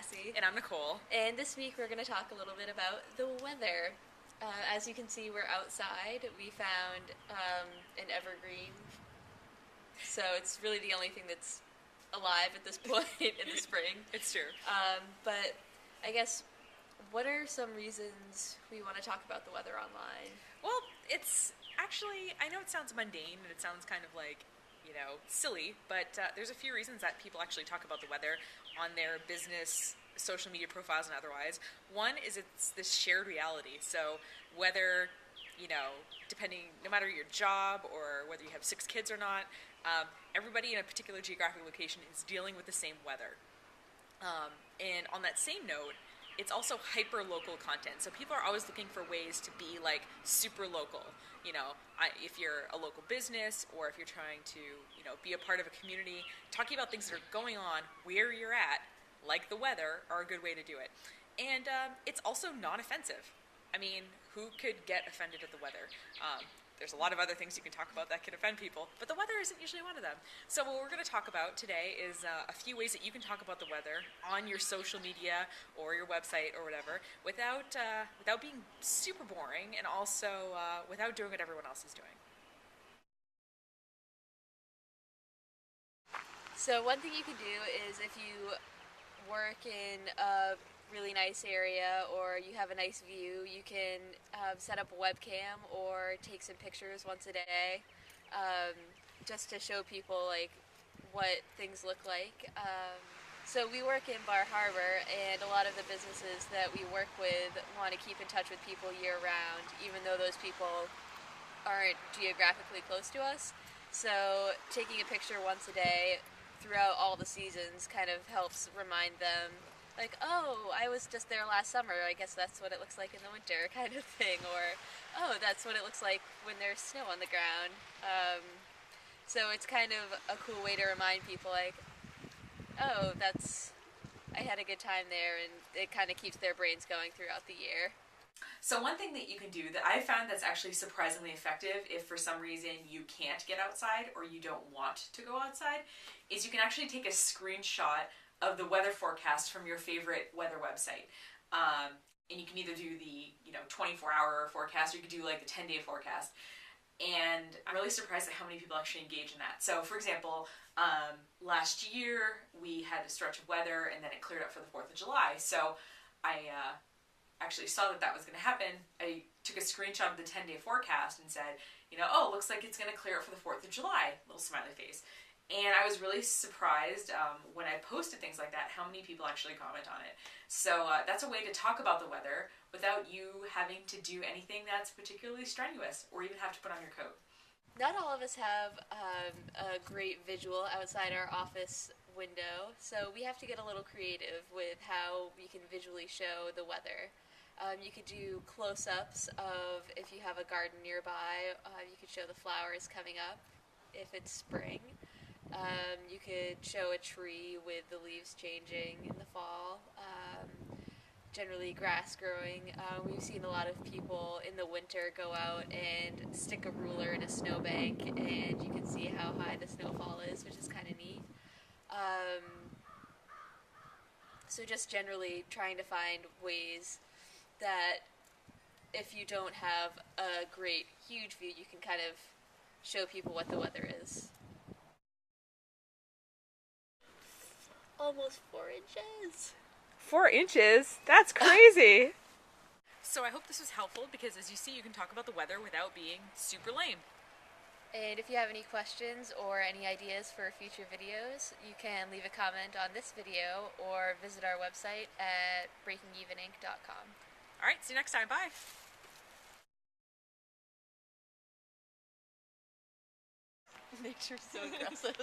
Cassie. And I'm Nicole. And this week we're going to talk a little bit about the weather. As you can see, we're outside. We found an evergreen. So it's really the only thing that's alive at this point in the spring. It's true. But I guess, what are some reasons we want to talk about the weather online? Well, it's actually, I know it sounds mundane and it sounds kind of like, silly, but there's a few reasons that people actually talk about the weather on their business, social media profiles, and otherwise. One is it's this shared reality. So whether, depending, no matter your job or whether you have 6 kids or not, everybody in a particular geographic location is dealing with the same weather. And on that same note, it's also hyper-local content. So people are always looking for ways to be, like, super local. If you're a local business or if you're trying to, be a part of a community, talking about things that are going on where you're at, like the weather, are a good way to do it. And it's also non-offensive. I mean, who could get offended at the weather? There's a lot of other things you can talk about that can offend people, but the weather isn't usually one of them. So what we're going to talk about today is a few ways that you can talk about the weather on your social media or your website or whatever without being super boring, and also without doing what everyone else is doing. So one thing you can do is, if you work in a really nice area or you have a nice view, you can set up a webcam or take some pictures once a day, just to show people like what things look like. So we work in Bar Harbor, and a lot of the businesses that we work with want to keep in touch with people year round, even though those people aren't geographically close to us. So taking a picture once a day throughout all the seasons kind of helps remind them, like, oh, I was just there last summer, I guess that's what it looks like in the winter, kind of thing. Or, oh, that's what it looks like when there's snow on the ground. So it's kind of a cool way to remind people, like, oh, I had a good time there, and it kind of keeps their brains going throughout the year. So one thing that you can do that I found that's actually surprisingly effective, if for some reason you can't get outside or you don't want to go outside, is you can actually take a screenshot of the weather forecast from your favorite weather website. And you can either do the 24-hour forecast, or you could do like the 10-day forecast. And I'm really surprised at how many people actually engage in that. So for example, last year we had a stretch of weather and then it cleared up for the 4th of July. So I actually saw that was going to happen. I took a screenshot of the 10-day forecast and said, oh, looks like it's going to clear up for the 4th of July, little smiley face. And I was really surprised when I posted things like that, how many people actually comment on it. So that's a way to talk about the weather without you having to do anything that's particularly strenuous or even have to put on your coat. Not all of us have a great visual outside our office window, so we have to get a little creative with how we can visually show the weather. You could do close-ups of, if you have a garden nearby, you could show the flowers coming up if it's spring. You could show a tree with the leaves changing in the fall. Generally grass growing. We've seen a lot of people in the winter go out and stick a ruler in a snowbank, and you can see how high the snowfall is, which is kind of neat. So just generally trying to find ways that if you don't have a great, huge view, you can kind of show people what the weather is. Almost 4 inches. 4 inches? That's crazy! So I hope this was helpful, because as you see, you can talk about the weather without being super lame. And if you have any questions or any ideas for future videos, you can leave a comment on this video or visit our website at breakingeveninc.com. Alright, see you next time. Bye! Nature's so aggressive.